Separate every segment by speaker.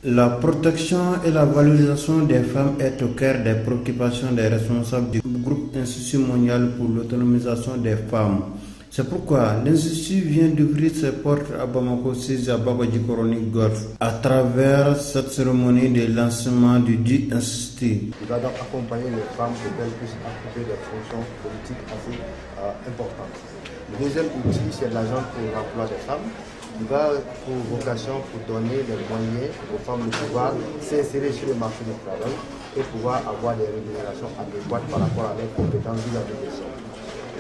Speaker 1: La protection et la valorisation des femmes est au cœur des préoccupations des responsables du groupe Institut mondial pour l'autonomisation des femmes. C'est pourquoi l'Institut vient d'ouvrir ses portes à Bamako, à Babaji Chronique Golf, à travers cette cérémonie de lancement du dit Institut.
Speaker 2: Il va donc accompagner les femmes pour qu'elles puissent occuper des fonctions politiques assez importantes. Le deuxième outil, c'est l'agence pour l'emploi des femmes. Il va pour vocation pour donner les moyens aux femmes de pouvoir s'insérer sur le marché du travail et pouvoir avoir des rémunérations adéquates par rapport à leurs compétences vis-à-vis des hommes.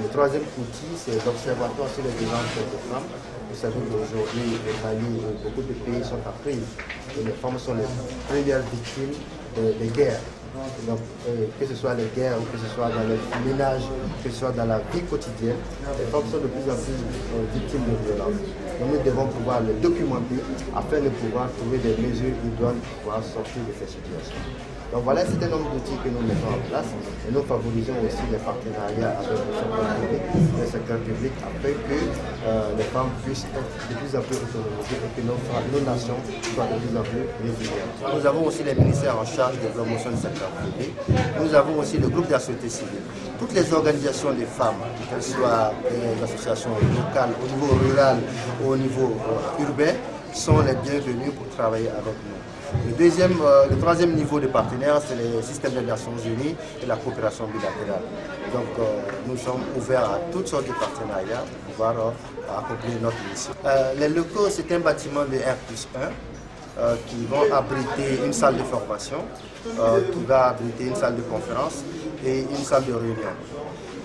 Speaker 2: Le troisième outil, c'est l'observatoire sur les violences faites aux femmes. Vous savez qu'aujourd'hui, au Mali, beaucoup de pays sont en crise et les femmes sont les premières victimes des guerres. Donc, que ce soit les guerres ou que ce soit dans les ménages, que ce soit dans la vie quotidienne, les femmes sont de plus en plus victimes de violences. Donc nous devons pouvoir les documenter afin de pouvoir trouver des mesures idoines pour pouvoir sortir de ces situations. Donc voilà un certain nombre d'outils que nous mettons en place et nous favorisons aussi les partenariats avec le secteur public afin que les femmes puissent être de plus en plus autonomisées et que nos nations soient de plus en plus résilientes. Nous avons aussi les ministères en charge de promotion du secteur privé. Nous avons aussi le groupe de la société civile. Toutes les organisations des femmes, qu'elles soient des associations locales, au niveau rural ou au niveau urbain, sont les bienvenus pour travailler avec nous. Le troisième niveau de partenaires, c'est le système des Nations Unies et la coopération bilatérale. Donc nous sommes ouverts à toutes sortes de partenariats pour pouvoir accomplir notre mission. Les locaux, c'est un bâtiment de R+1 qui vont abriter une salle de formation, qui va abriter une salle de conférence et une salle de réunion.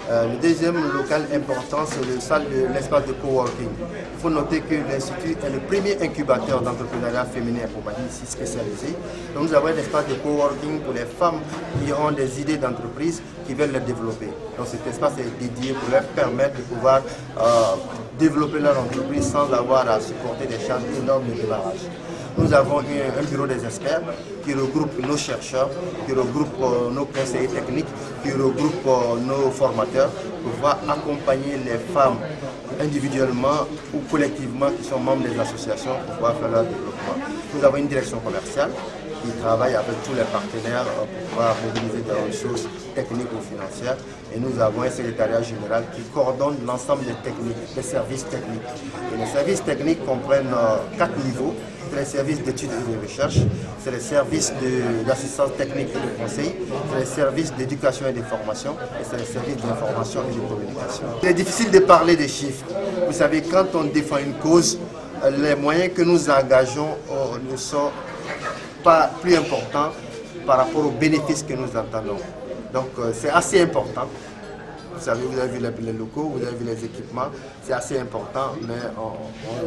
Speaker 2: Le deuxième local important, c'est l'espace de coworking. Il faut noter que l'Institut est le premier incubateur d'entrepreneuriat féminin au Mali, ici spécialisé. Donc nous avons un espace de coworking pour les femmes qui ont des idées d'entreprise, qui veulent les développer. Donc cet espace est dédié pour leur permettre de pouvoir développer leur entreprise sans avoir à supporter des charges énormes de démarrage. Nous avons un bureau des experts qui regroupe nos chercheurs, qui regroupe nos conseillers techniques, qui regroupe nos formateurs pour pouvoir accompagner les femmes individuellement ou collectivement qui sont membres des associations pour pouvoir faire leur développement. Nous avons une direction commerciale qui travaille avec tous les partenaires pour pouvoir mobiliser des ressources techniques ou financières. Et nous avons un secrétariat général qui coordonne l'ensemble des techniques, des services techniques. Et les services techniques comprennent 4 niveaux. C'est les services d'études et de recherche, c'est les services d'assistance technique et de conseil, c'est les services d'éducation et de formation, et c'est les services d'information et de communication. Il est difficile de parler des chiffres. Vous savez, quand on défend une cause, les moyens que nous engageons ne sont pas plus importants par rapport aux bénéfices que nous entendons. Donc c'est assez important. Vous savez, vous avez vu les locaux, vous avez vu les équipements, c'est assez important, mais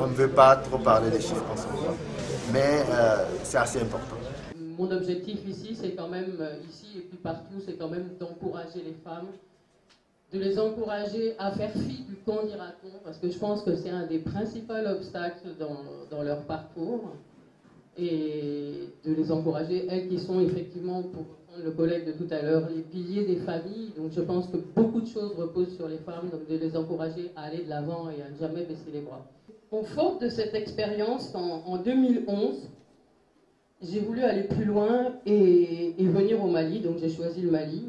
Speaker 2: on ne veut pas trop parler des chiffres en ce moment. Mais c'est assez important.
Speaker 3: Mon objectif ici, c'est quand même, ici et puis partout, c'est quand même d'encourager les femmes, de les encourager à faire fi du qu'en dira-t-on, parce que je pense que c'est un des principaux obstacles dans leur parcours, et de les encourager, elles qui sont effectivement, pour le collègue de tout à l'heure, les piliers des familles. Donc je pense que beaucoup de choses reposent sur les femmes, donc de les encourager à aller de l'avant et à ne jamais baisser les bras. Au fort de cette expérience, en 2011, j'ai voulu aller plus loin et venir au Mali. Donc j'ai choisi le Mali,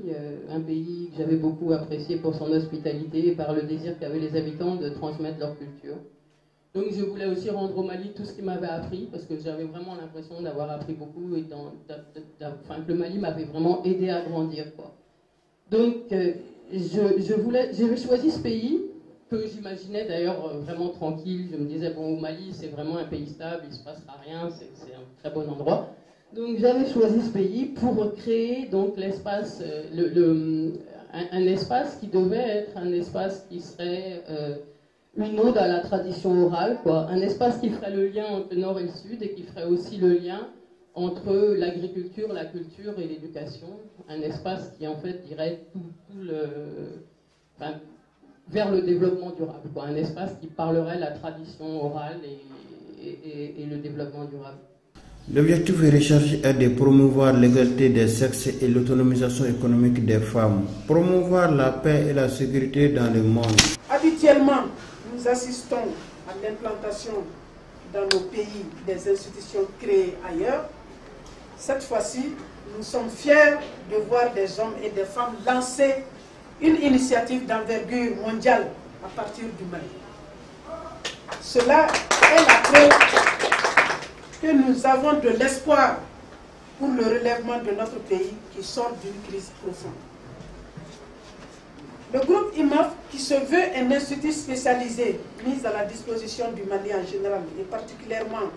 Speaker 3: un pays que j'avais beaucoup apprécié pour son hospitalité et par le désir qu'avaient les habitants de transmettre leur culture. Donc je voulais aussi rendre au Mali tout ce qu'il m'avait appris, parce que j'avais vraiment l'impression d'avoir appris beaucoup et que le Mali m'avait vraiment aidé à grandir, quoi. Donc j'avais choisi ce pays que j'imaginais d'ailleurs vraiment tranquille. Je me disais, bon, au Mali c'est vraiment un pays stable, il ne se passera rien, c'est un très bon endroit. Donc j'avais choisi ce pays pour créer donc l'espace, un espace qui devait être un espace qui serait une ode à la tradition orale, quoi. Un espace qui ferait le lien entre le nord et le sud et qui ferait aussi le lien entre l'agriculture, la culture et l'éducation. Un espace qui en fait dirait vers le développement durable, quoi. Un espace qui parlerait la tradition orale et le développement durable.
Speaker 1: L'objectif recherché est de promouvoir l'égalité des sexes et l'autonomisation économique des femmes, promouvoir la paix et la sécurité dans le monde.
Speaker 4: Habituellement, nous assistons à l'implantation dans nos pays des institutions créées ailleurs, cette fois-ci, nous sommes fiers de voir des hommes et des femmes lancer une initiative d'envergure mondiale à partir du Mali. Cela est la preuve que nous avons de l'espoir pour le relèvement de notre pays qui sort d'une crise profonde. Le groupe IMAF, qui se veut un institut spécialisé mis à la disposition du Mali en général et particulièrement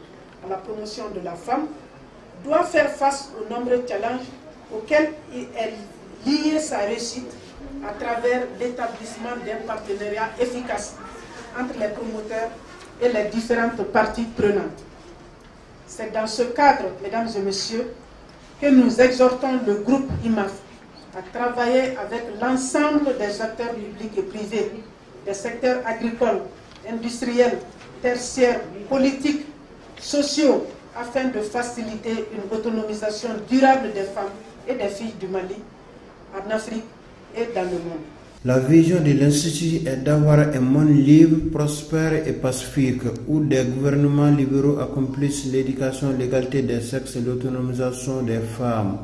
Speaker 4: à la promotion de la femme, doit faire face aux nombreux challenges auxquels il est lié sa réussite à travers l'établissement d'un partenariat efficace entre les promoteurs et les différentes parties prenantes. C'est dans ce cadre, mesdames et messieurs, que nous exhortons le groupe IMAF à travailler avec l'ensemble des acteurs publics et privés, des secteurs agricoles, industriels, tertiaires, politiques, sociaux, afin de faciliter une autonomisation durable des femmes et des filles du Mali, en Afrique et dans le monde.
Speaker 1: La vision de l'Institut est d'avoir un monde libre, prospère et pacifique, où des gouvernements libéraux accomplissent l'éducation, l'égalité des sexes et l'autonomisation des femmes.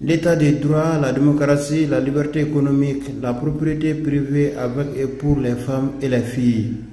Speaker 1: L'état des droits, la démocratie, la liberté économique, la propriété privée avec et pour les femmes et les filles.